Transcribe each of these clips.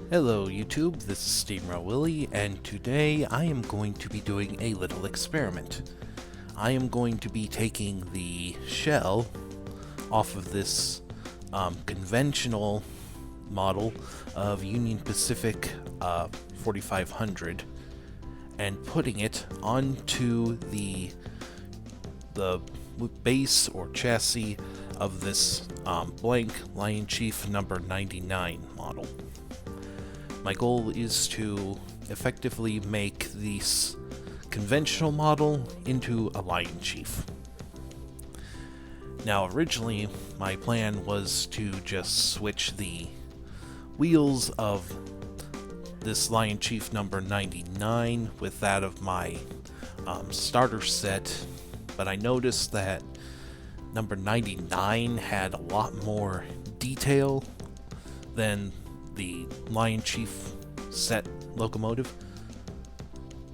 Hello YouTube, this is steamrailwilly, and today I am going to be doing a little experiment. I am going to be taking the shell off of this conventional model of Union Pacific 4500 and putting it onto the base or chassis of this blank Lion Chief number 99 model. My goal is to effectively make this conventional model into a Lion Chief. Now, originally, my plan was to just switch the wheels of this Lion Chief number 99 with that of my starter set, but I noticed that number 99 had a lot more detail than the Lion Chief set locomotive.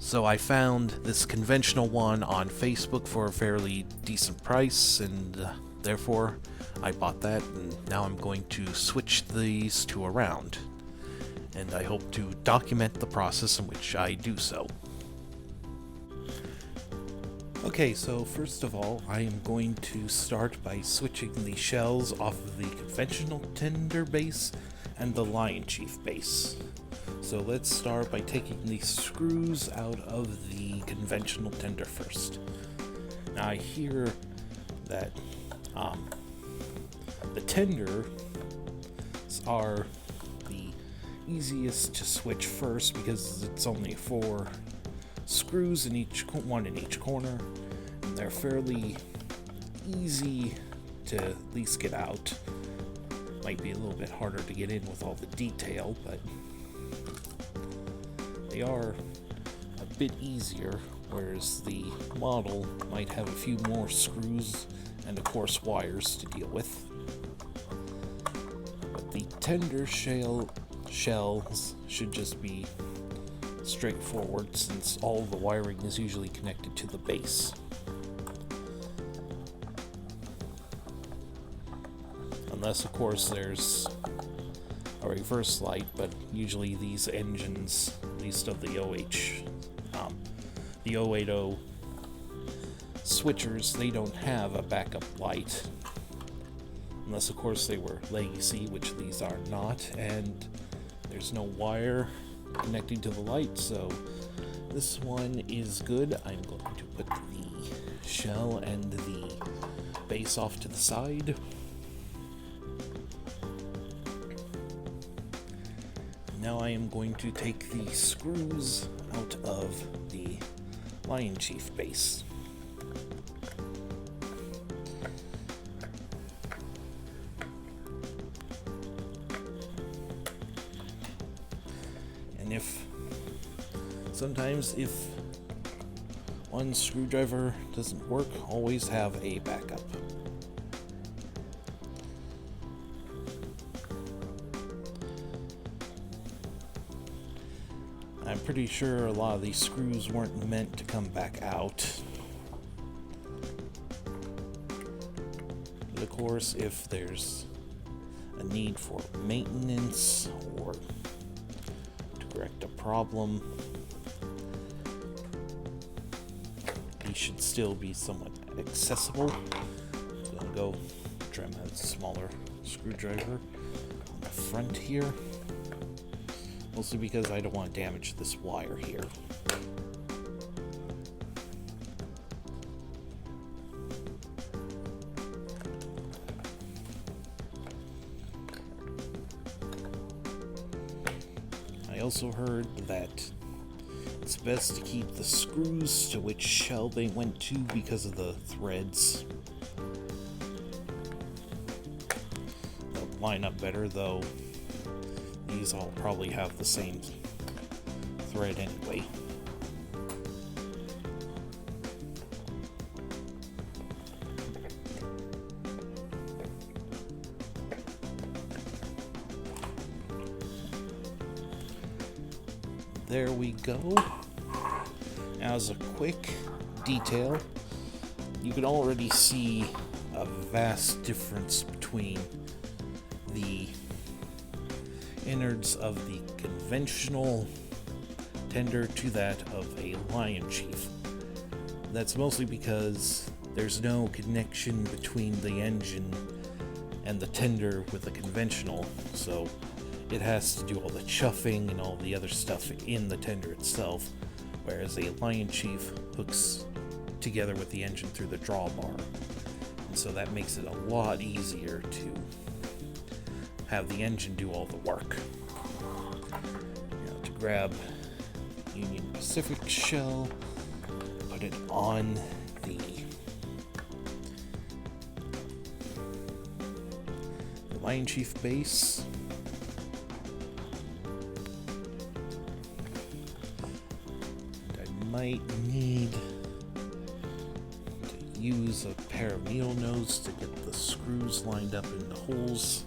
So I found this conventional one on Facebook for a fairly decent price, and therefore I bought that, and now I'm going to switch these two around. And I hope to document the process in which I do so. Okay, so first of all, I am going to start by switching the shells off of the conventional tender base and the Lion Chief base. So let's start by taking the screws out of the conventional tender first. Now I hear that the tenders are the easiest to switch first because it's only 4 screws in one in each corner, and they're fairly easy to at least get out. Might be a little bit harder to get in with all the detail, but they are a bit easier, whereas the model might have a few more screws and of course wires to deal with. But the tender shells should just be straightforward, since all the wiring is usually connected to the base. Unless, of course, there's a reverse light, but usually these engines, at least of the the 080 switchers, they don't have a backup light. Unless, of course, they were legacy, which these are not, and there's no wire connecting to the light, so this one is good. I'm going to put the shell and the base off to the side. Now I am going to take the screws out of the Lion Chief base. And sometimes if one screwdriver doesn't work, always have a backup. I'm pretty sure a lot of these screws weren't meant to come back out. But of course, if there's a need for maintenance or to correct a problem, these should still be somewhat accessible. So I'm going to try a smaller screwdriver on the front here. Mostly because I don't want to damage this wire here. I also heard that it's best to keep the screws to which shell they went to because of the threads. They'll line up better, though. These all probably have the same thread anyway. There we go. Now, as a quick detail, you can already see a vast difference between the innards of the conventional tender to that of a Lion Chief. That's mostly because there's no connection between the engine and the tender with the conventional, so it has to do all the chuffing and all the other stuff in the tender itself, whereas a Lion Chief hooks together with the engine through the drawbar. And so that makes it a lot easier to have the engine do all the work. Now, to grab Union Pacific shell, put it on the Lion Chief base. And I might need to use a pair of needle nose to get the screws lined up in the holes.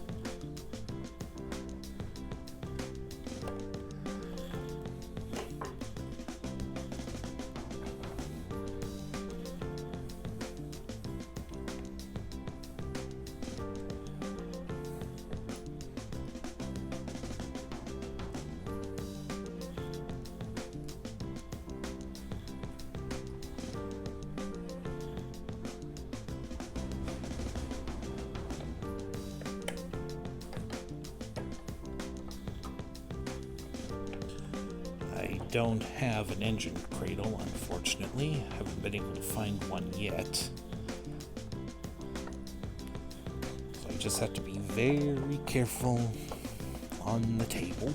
I don't have an engine cradle, unfortunately. Haven't been able to find one yet. So I just have to be very careful on the table.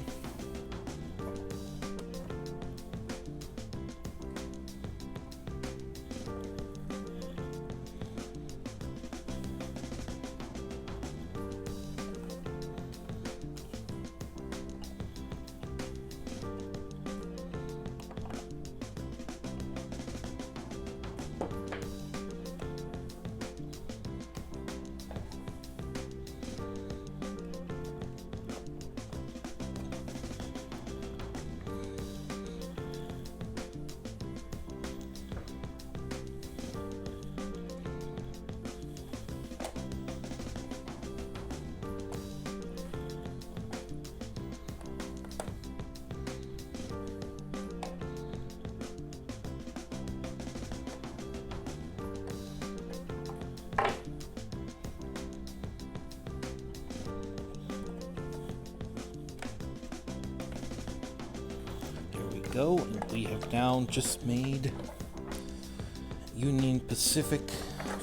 Go, and we have now just made Union Pacific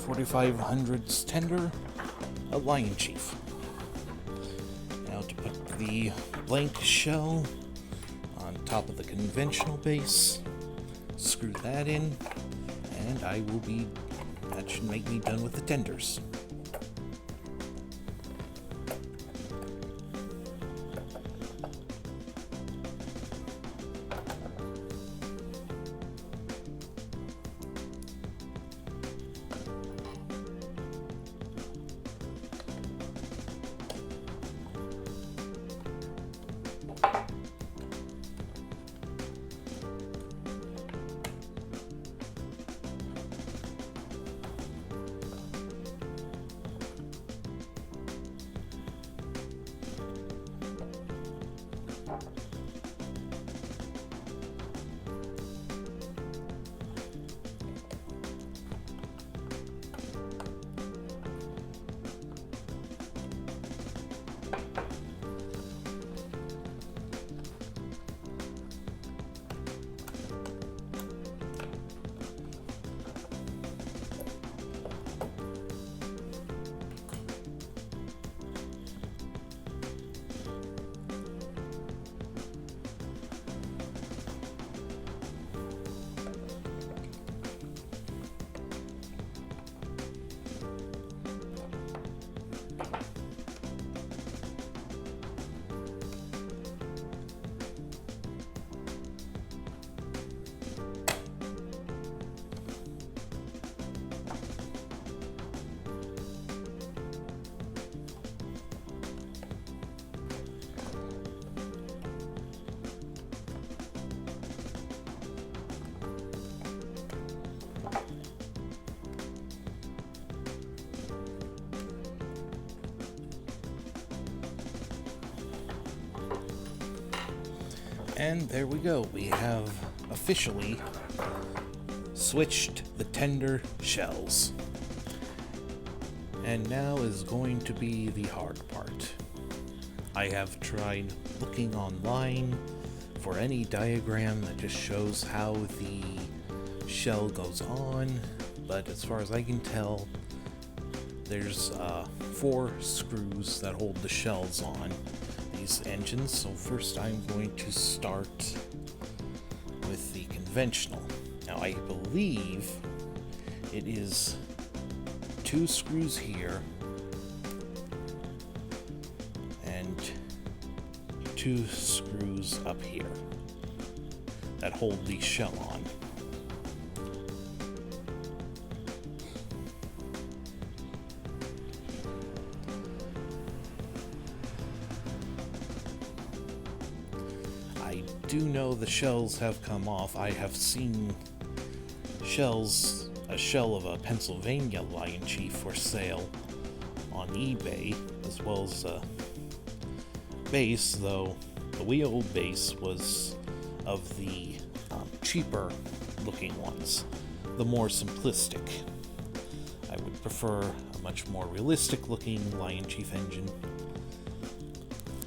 4500's tender a Lion Chief. Now to put the blank shell on top of the conventional base, screw that in, and that should make me done with the tenders. And there we go. We have officially switched the tender shells. And now is going to be the hard part. I have tried looking online for any diagram that just shows how the shell goes on, but as far as I can tell, there's 4 screws that hold the shells on these engines. So first I'm going to start with the conventional. Now I believe it is 2 screws here and 2 screws up here that hold the shell on. I do know the shells have come off. I have seen a shell of a Pennsylvania Lion Chief for sale on eBay, as well as a base, though the wheel base was of the cheaper looking ones, the more simplistic. I would prefer a much more realistic looking Lion Chief engine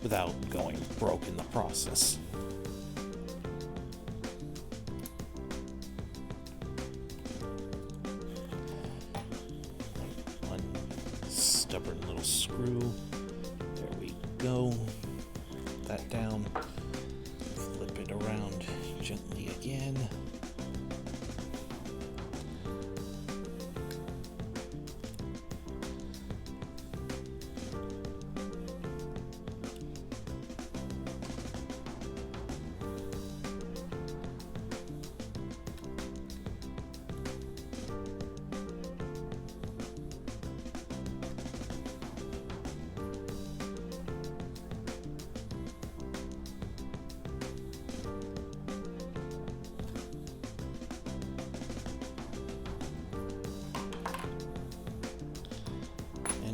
without going broke in the process. Stubborn little screw. There we go. Put that down. Flip it around gently again.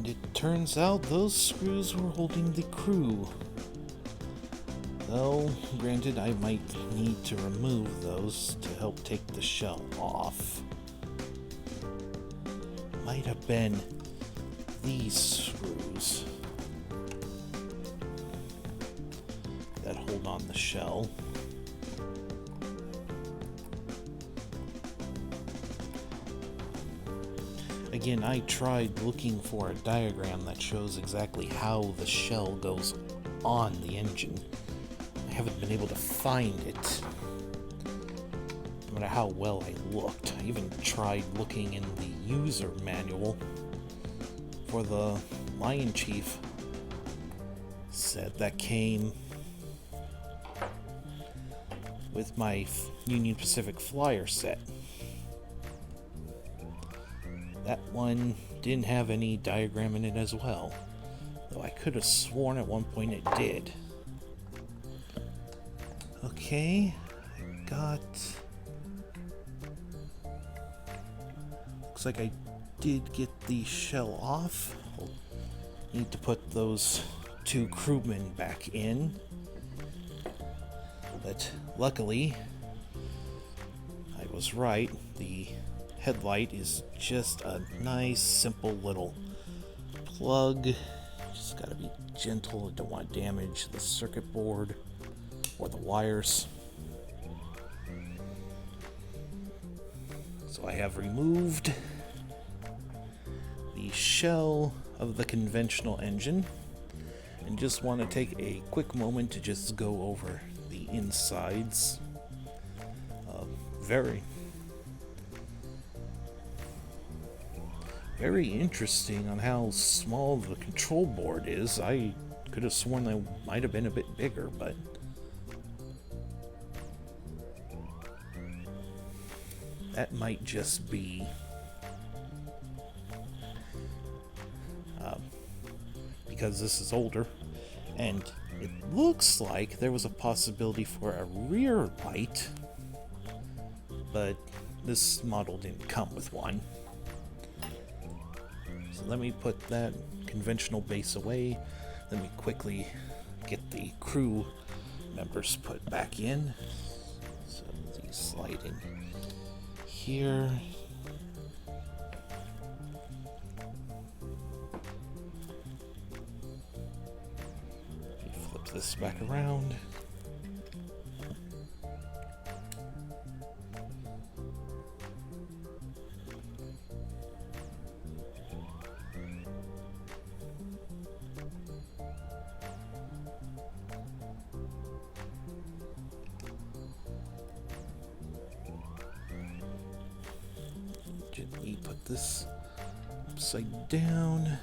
It turns out those screws were holding the crew. Though, granted, I might need to remove those to help take the shell off. Might have been these screws that hold on the shell. Again, I tried looking for a diagram that shows exactly how the shell goes on the engine. I haven't been able to find it, no matter how well I looked. I even tried looking in the user manual for the Lion Chief set that came with my Union Pacific Flyer set. That one didn't have any diagram in it as well, though I could have sworn at one point it did. Okay, I got... Looks like I did get the shell off. I'll need to put those 2 crewmen back in. But luckily, I was right. The headlight is just a nice, simple little plug. Just gotta be gentle. Don't want to damage the circuit board or the wires. So I have removed the shell of the conventional engine and just want to take a quick moment to just go over the insides. Very interesting on how small the control board is. I could have sworn they might have been a bit bigger, but that might just be because this is older, and it looks like there was a possibility for a rear light, but this model didn't come with one. So let me put that conventional base away. Let me quickly get the crew members put back in. So these slide in here. Flip this back around. Gently put this upside down.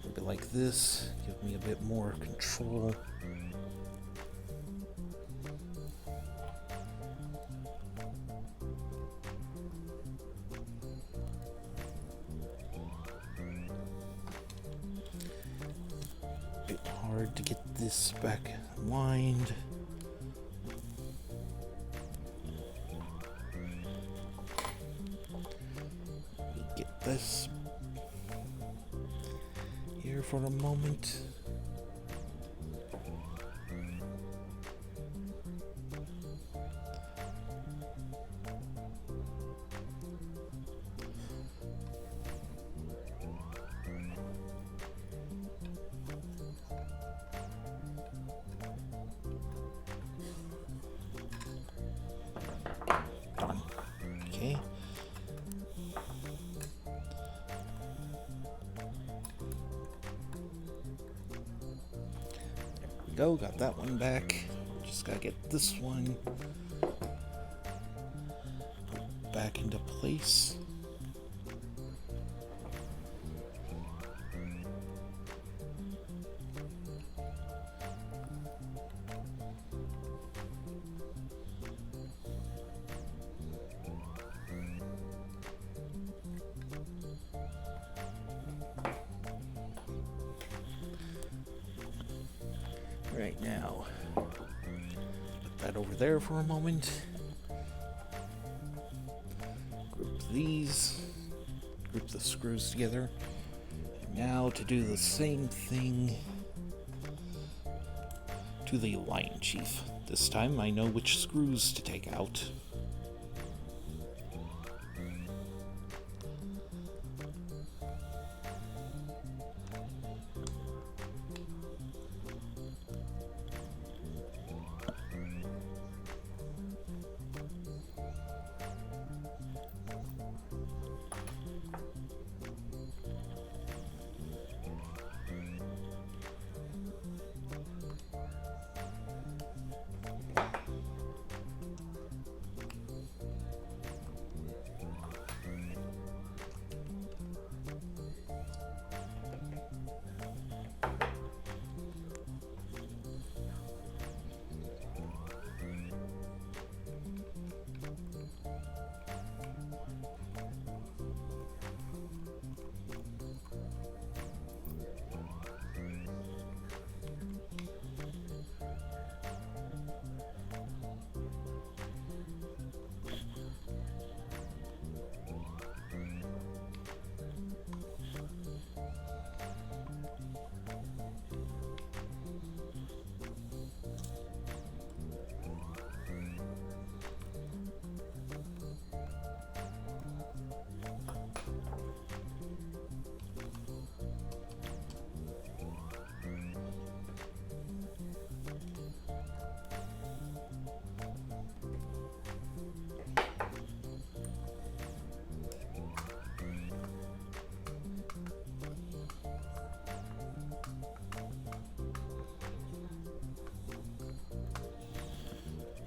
A bit like this, give me a bit more control. Bit hard to get this back aligned. Get this here for a moment. Done. Okay. Go, got that one back. Just gotta get this one back into place. Right now, put that over there for a moment. Group these, group the screws together. And now to do the same thing to the Lion Chief. This time I know which screws to take out.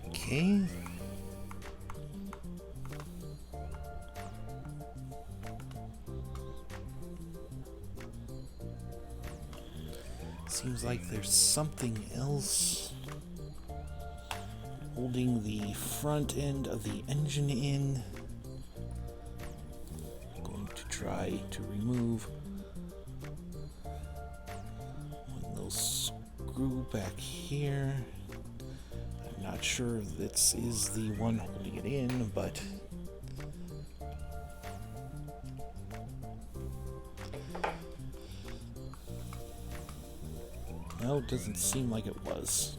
Okay. Seems like there's something else holding the front end of the engine in. I'm going to try to remove one of those screw back here. I'm not sure this is the one holding it in, but no, it doesn't seem like it was.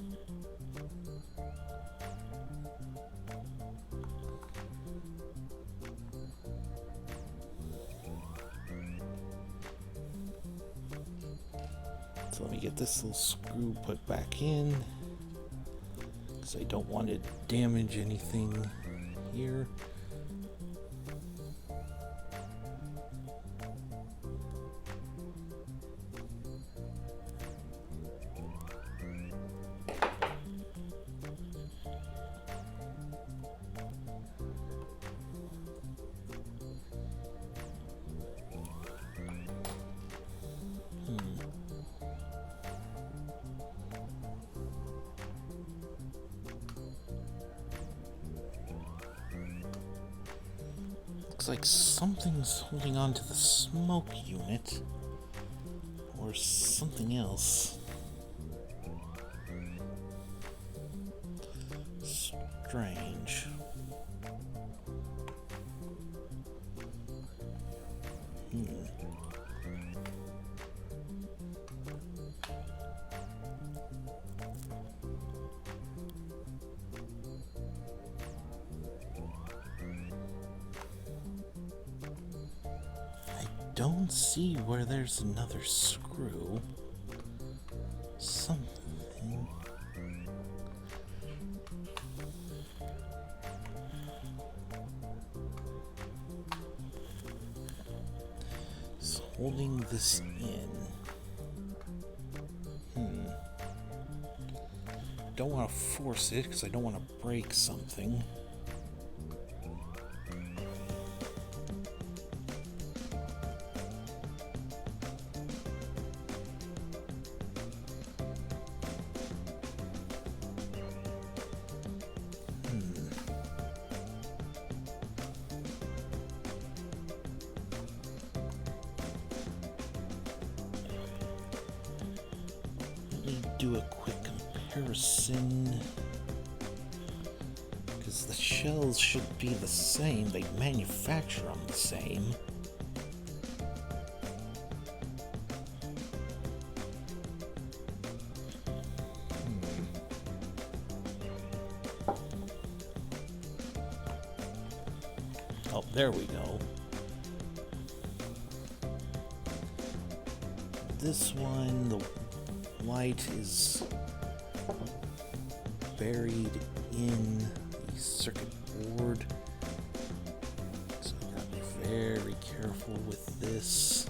me get this little screw put back in, because I don't want to damage anything here. Looks like something's holding on to the smoke unit, or something else. Strange. Don't see where there's another screw. Something. It's holding this in. Don't want to force it because I don't want to break something. Do a quick comparison, because the shells should be the same. They manufacture them the same. Oh, there we go. This one, the light is buried in the circuit board, so I gotta be very careful with this.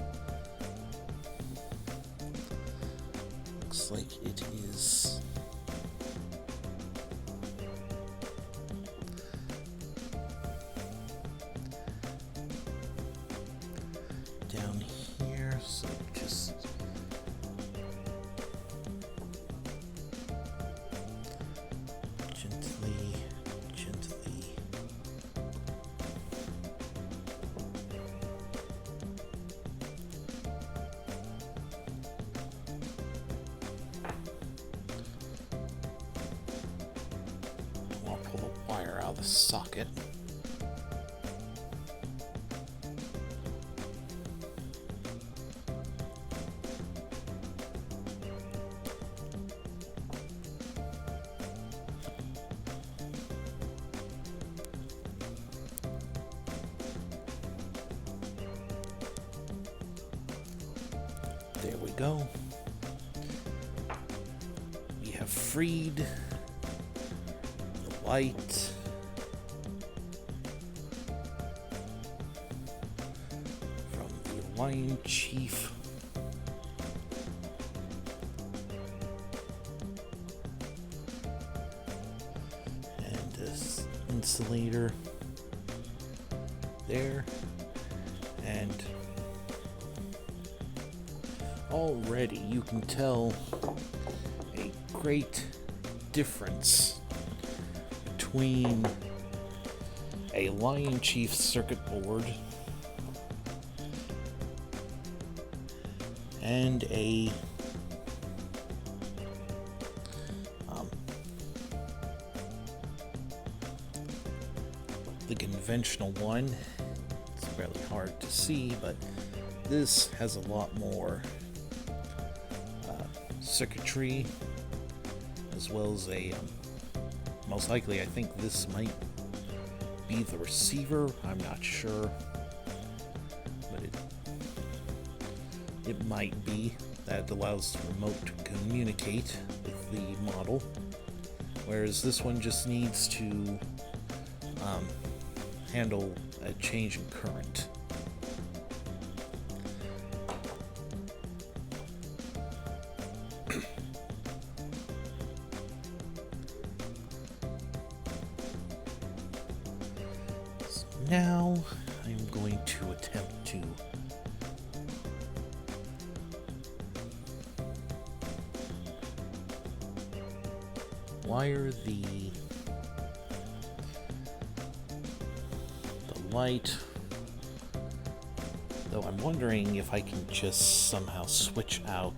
Looks like it is down here, so just gently. Don't want to pull the wire out of the socket. There we go. We have freed the light from the Lion Chief. And this insulator there. And already you can tell a great difference between a Lion Chief circuit board and a the conventional one. It's fairly hard to see, but this has a lot more circuitry, as well as a most likely I think this might be the receiver. I'm not sure, but it might be. that allows the remote to communicate with the model, whereas this one just needs to handle a change in current. So now I'm going to attempt to wire the light, though I'm wondering if I can just somehow switch out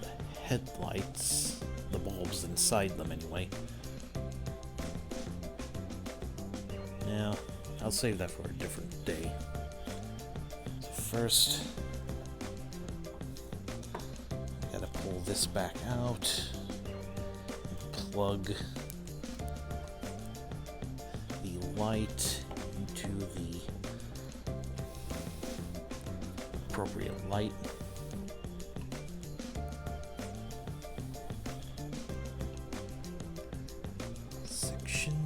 the headlights, the bulbs inside them anyway. Now, I'll save that for a different day. So first, gotta pull this back out, plug the light into the appropriate light. Section.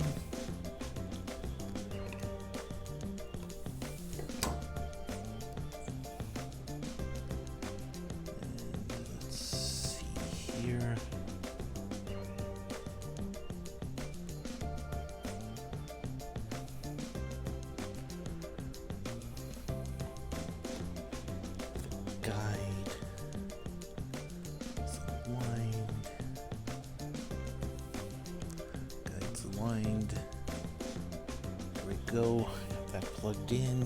And let's see here. Aligned. There we go. Got that plugged in.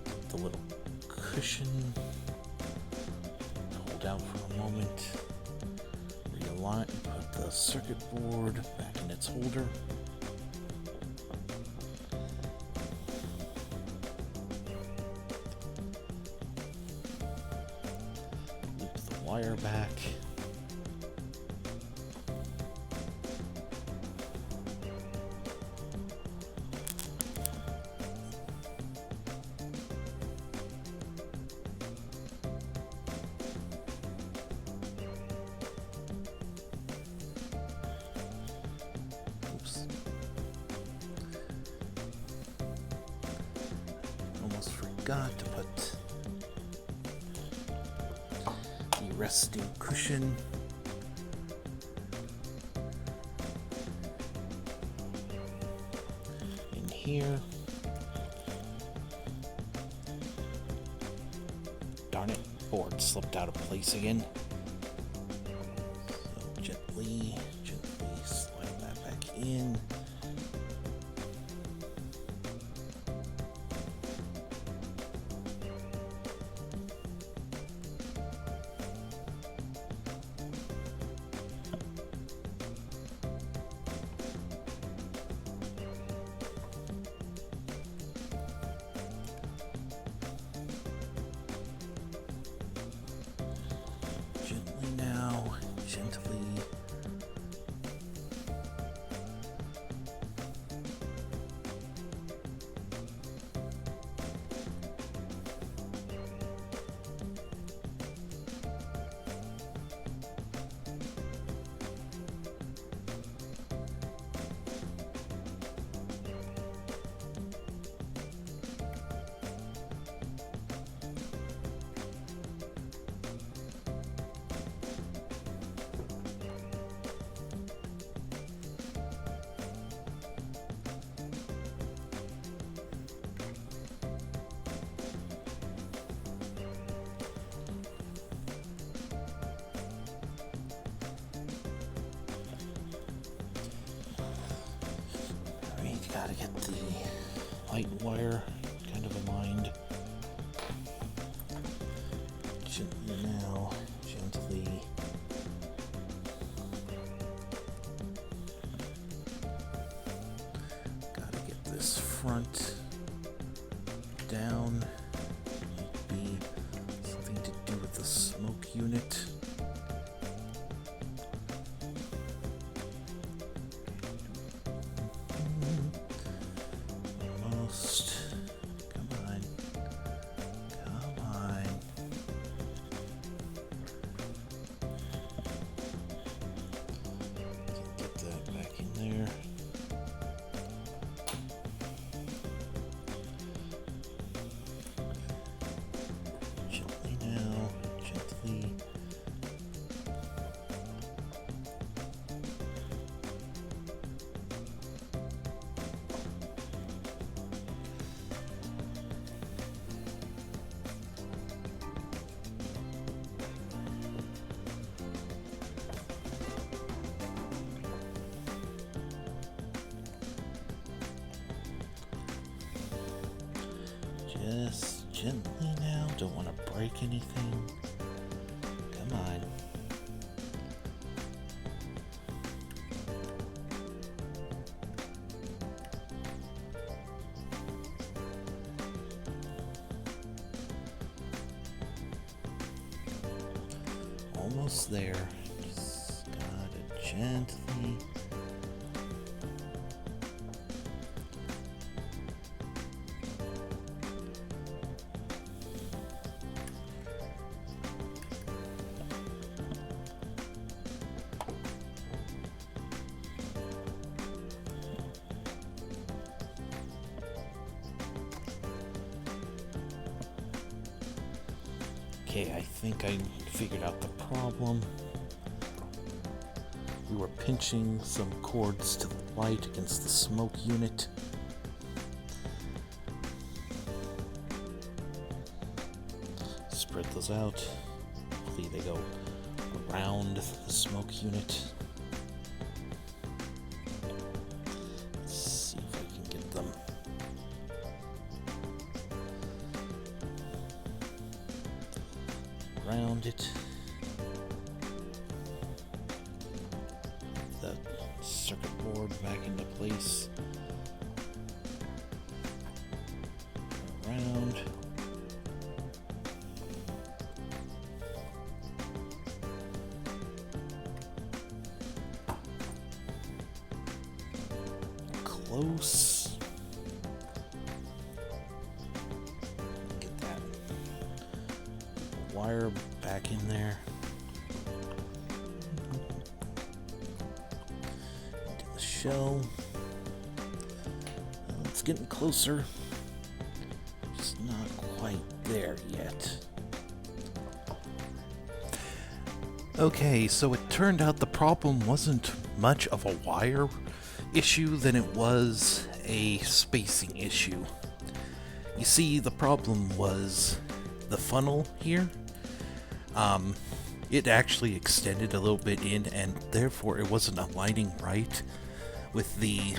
Get the little cushion. Hold out for a moment. Realign. Put the circuit board back in its holder. Loop the wire back. Almost forgot to put the resting cushion in here. Darn it, board slipped out of place again. So gently slide that back in. Gently gotta get the light wire kind of aligned. Gently now, gently. Gotta get this front down. Might be something to do with the smoke unit. Come on. don't want to break anything. Come on. Almost there. Just gotta gently. Okay, I think I figured out the problem. We were pinching some cords to the light against the smoke unit. Spread those out. Hopefully they go around the smoke unit. Let's see if I can get them. Around it. The circuit board back into place. Around. Close. Get that wire back in there. Into the shell. It's getting closer. Just not quite there yet. Okay, so it turned out the problem wasn't much of a wire issue than it was a spacing issue. You see, the problem was the funnel here. It actually extended a little bit in, and therefore it wasn't aligning right with the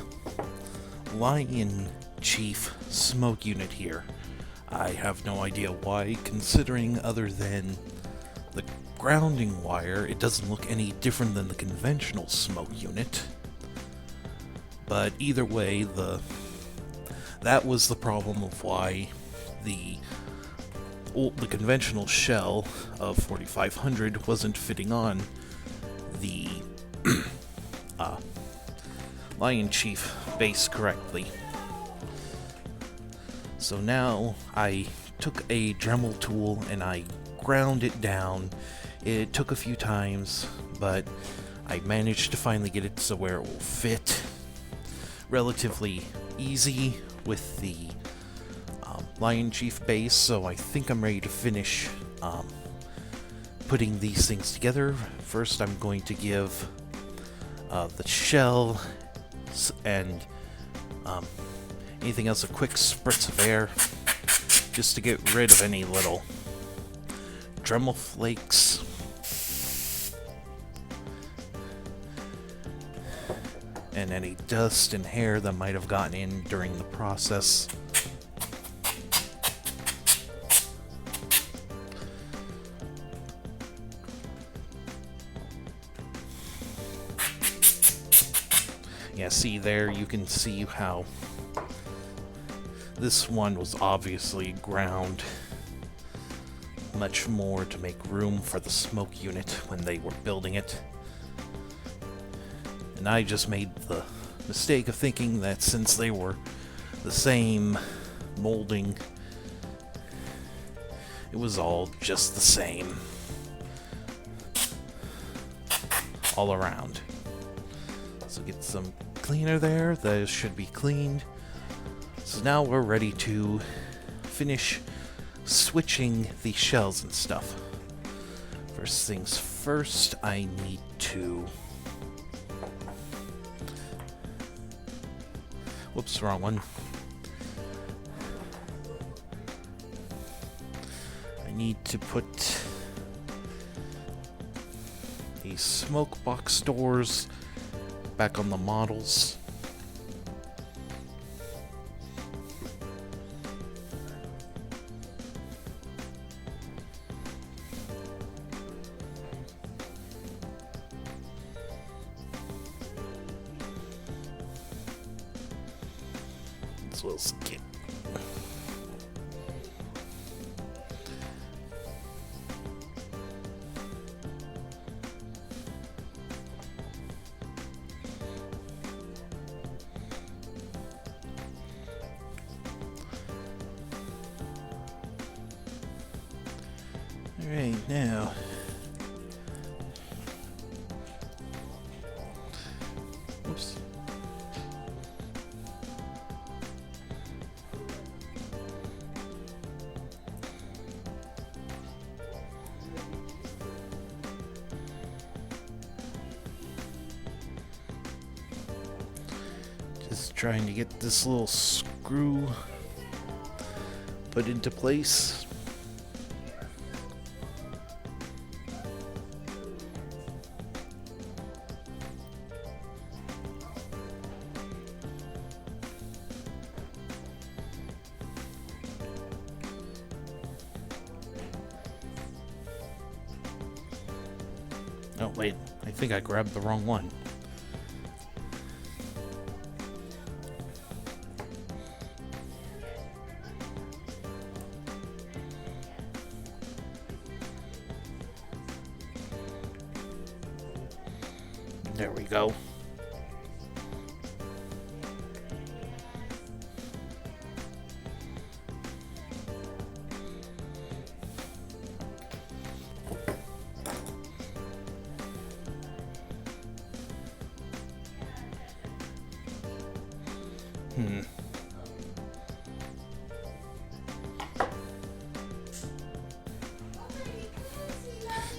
Lion Chief smoke unit here. I have no idea why, considering other than the grounding wire, it doesn't look any different than the conventional smoke unit. But either way, that was the problem of why the conventional shell of 4500 wasn't fitting on the Lion Chief base correctly. So now I took a Dremel tool and I ground it down. It took a few times, but I managed to finally get it so where it will fit relatively easy with the Lion Chief base, so I think I'm ready to finish putting these things together. First, I'm going to give the shell and anything else a quick spritz of air, just to get rid of any little Dremel flakes. And any dust and hair that might have gotten in during the process. Yeah, see there, you can see how this one was obviously ground much more to make room for the smoke unit when they were building it. And I just made the mistake of thinking that since they were the same molding, it was all just the same all around. So get some cleaner there. Those should be cleaned. So now we're ready to finish switching the shells and stuff. First things first, I need to... Whoops, wrong one. I need to put the smoke box doors back on the models. as well skip. Alright, now oops. Just trying to get this little screw put into place. Oh wait, I think I grabbed the wrong one. There we go.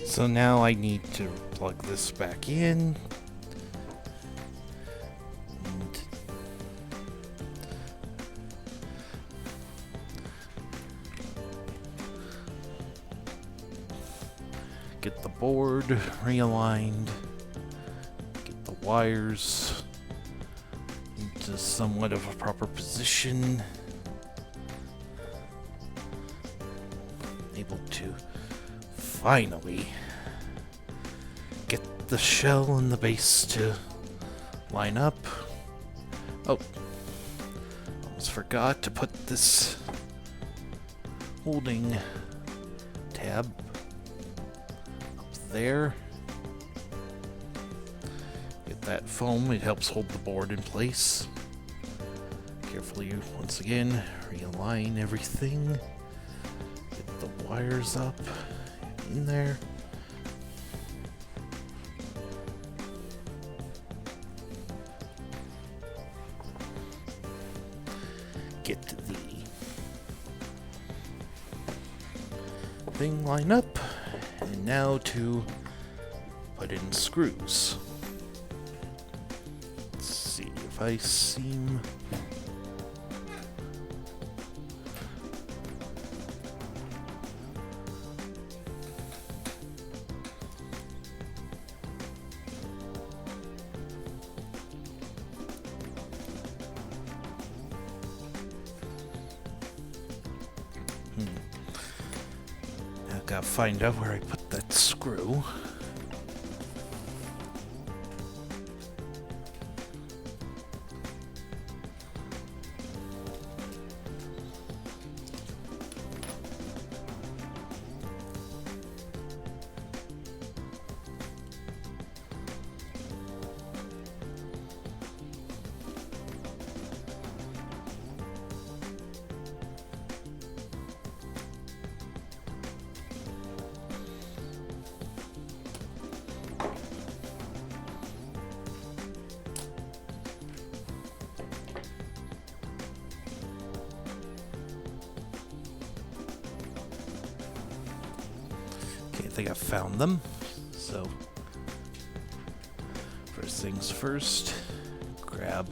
So now I need to plug this back in. And get the board realigned. Get the wires into somewhat of a proper position. Able to finally get the shell and the base to line up. Oh, almost forgot to put this holding tab up there. Get that foam, it helps hold the board in place. Carefully, once again, realign everything. Get the wires up in there. Get the thing line up, and now to put in screws. Let's see if I seem gotta find out where I put that screw. I think I found them. So, first things first, grab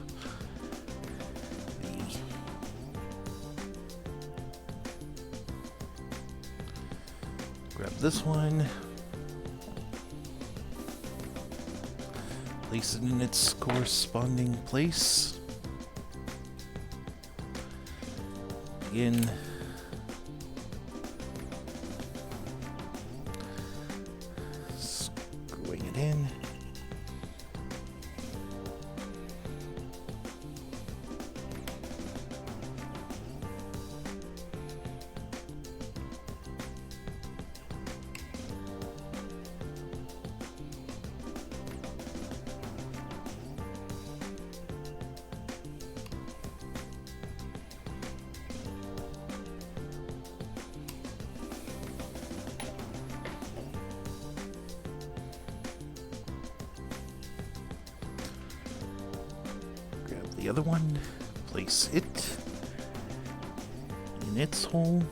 this one, place it in its corresponding place. Begin screwing it in. the other one, place it in its hole.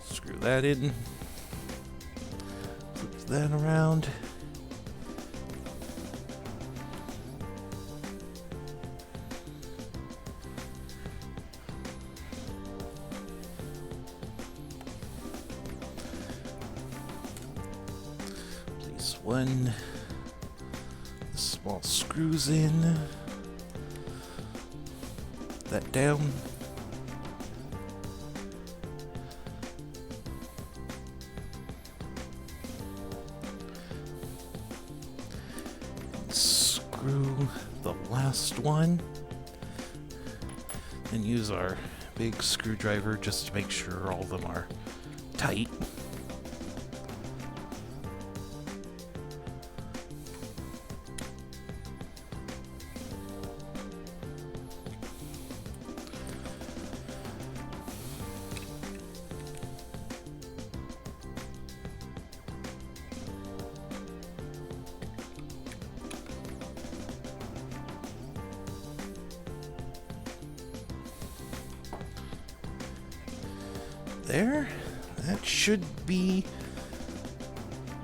Screw that in. Flip that around. Place one small screws in. That down. Screw the last one, and use our big screwdriver just to make sure all of them are tight. There, that should be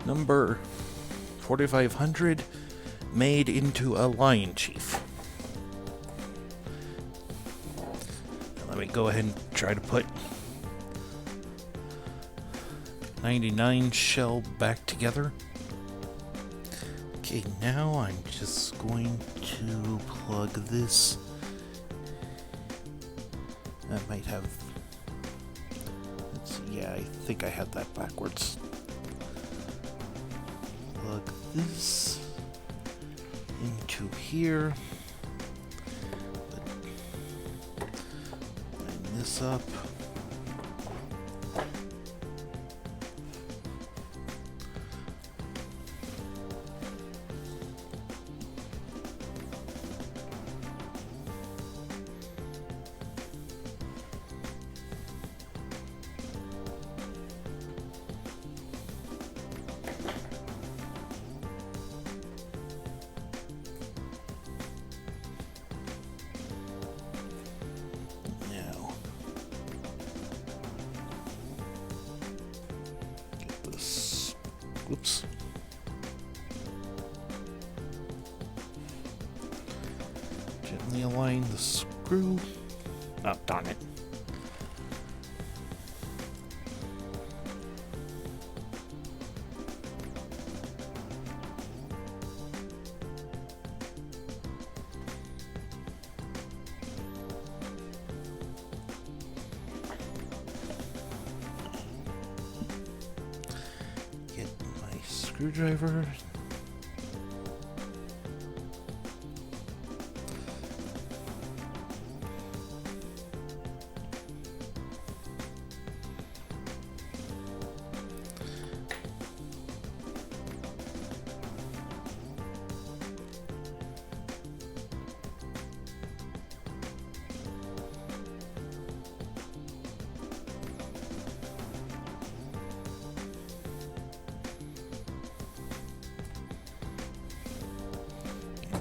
number 4500 made into a Lion Chief. Let me go ahead and try to put 99 shell back together. Okay, now I'm just going to plug this. That might have... Yeah, I think I had that backwards. Plug this into here. Line this up. Oops. Gently align the screw. Oh, darn it. Screwdriver.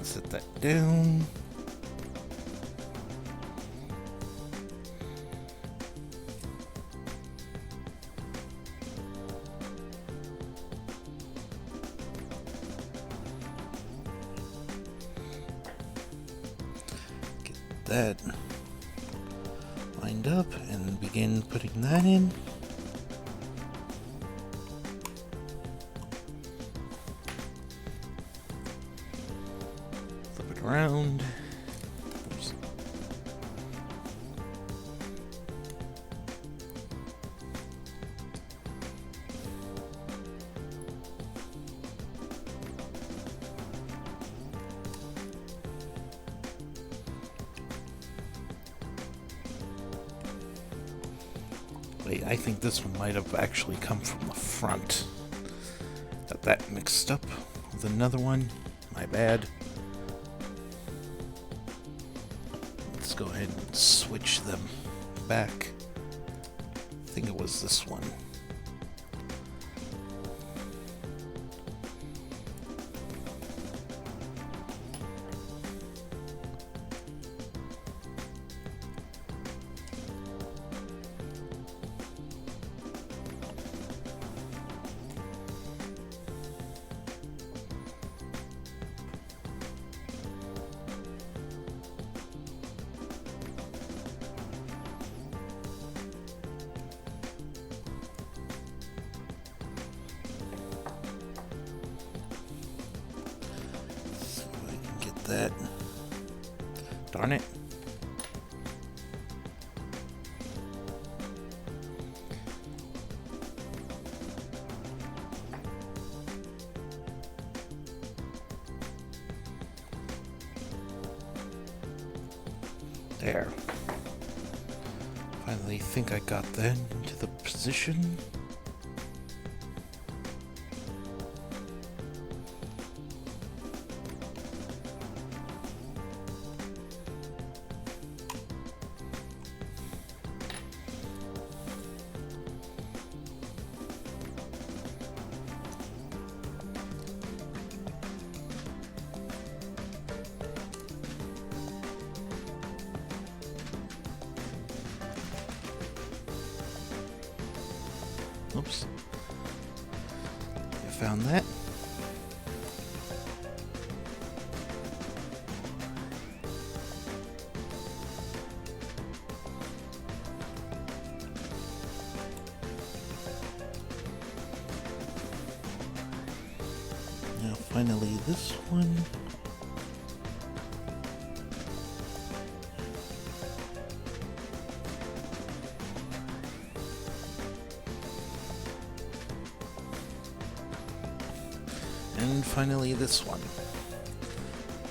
Set that down. Get that lined up and begin putting that in. Around. Oops. Wait, I think this one might have actually come from the front. Got that mixed up with another one. My bad. Let's go ahead and switch them back. I think it was this one. That. Darn it. There. Finally think I got that into the position. Oops. I found that. Now finally this one. And finally this one.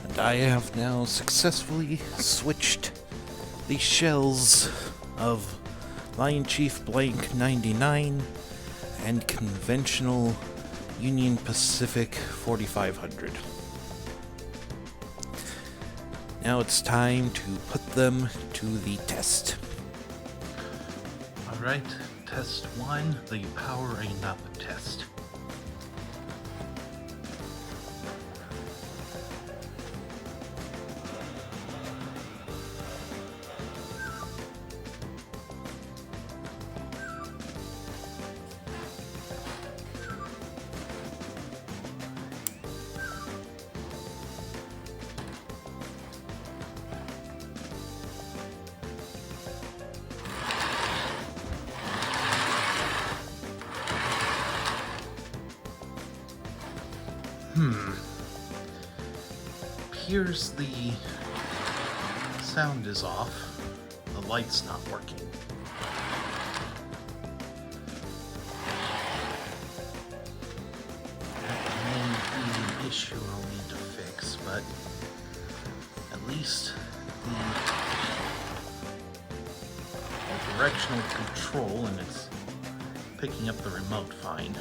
And I have now successfully switched the shells of Lion Chief Blank 99 and conventional Union Pacific 4500. Now it's time to put them to the test. Alright, test 1, the powering up test. Appears the sound is off. The light's not working. That may be an issue I'll need to fix, but at least the directional control, and it's picking up the remote fine.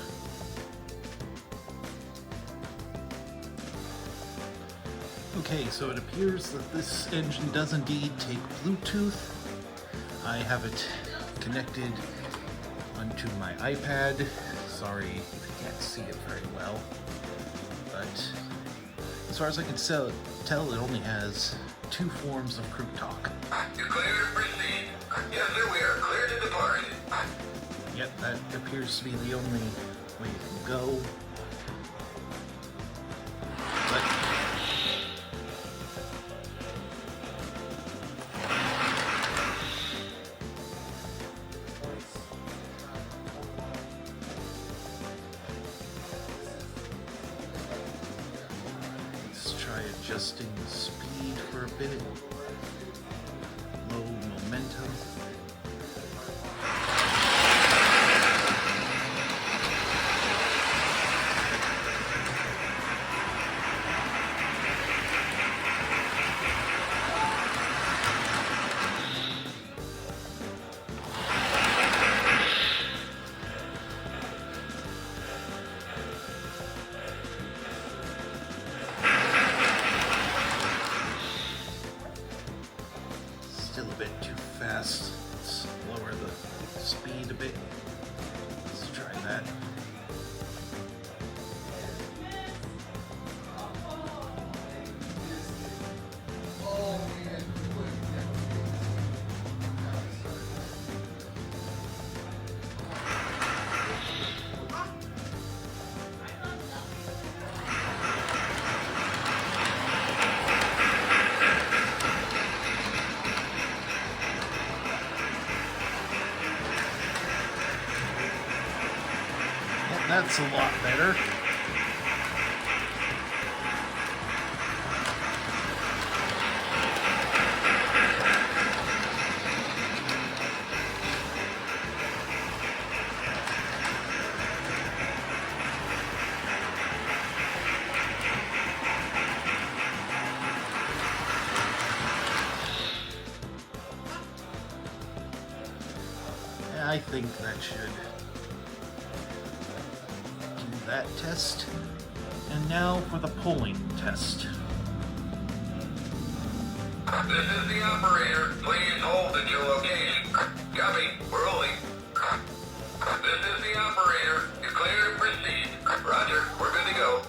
Okay, so it appears that this engine does indeed take Bluetooth. I have it connected onto my iPad. Sorry if you can't see it very well, but as far as I can tell, it only has 2 forms of crew talk. You're clear to proceed. Yes, sir, we are clear to depart. Yep, that appears to be the only way you can go. Adjusting the speed for a bit. Low momentum. a bit. Let's try that. That's a lot better. Yeah, I think that should that test. And now for the pulling test. This is the operator. Please hold at your location. Copy. We're holding. This is the operator. You're clear to proceed. Roger. We're good to go.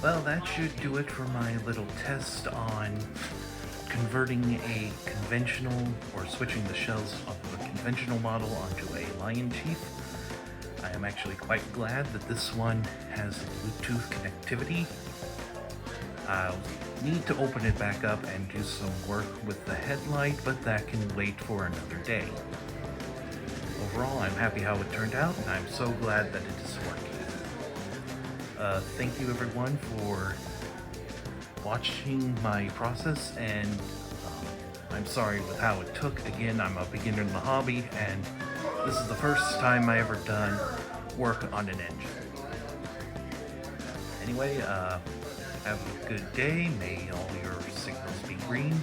Well, that should do it for my little test on converting a conventional, or switching the shells of a conventional model onto a Lion Chief. I am actually quite glad that this one has Bluetooth connectivity. I'll need to open it back up and do some work with the headlight, but that can wait for another day. Overall, I'm happy how it turned out, and I'm so glad that it is working. Thank you everyone for watching my process, and I'm sorry with how it took. Again, I'm a beginner in the hobby, and this is the first time I ever done work on an engine. Anyway, have a good day. May all your signals be green.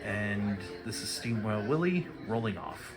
And this is Steamrailwilly rolling off.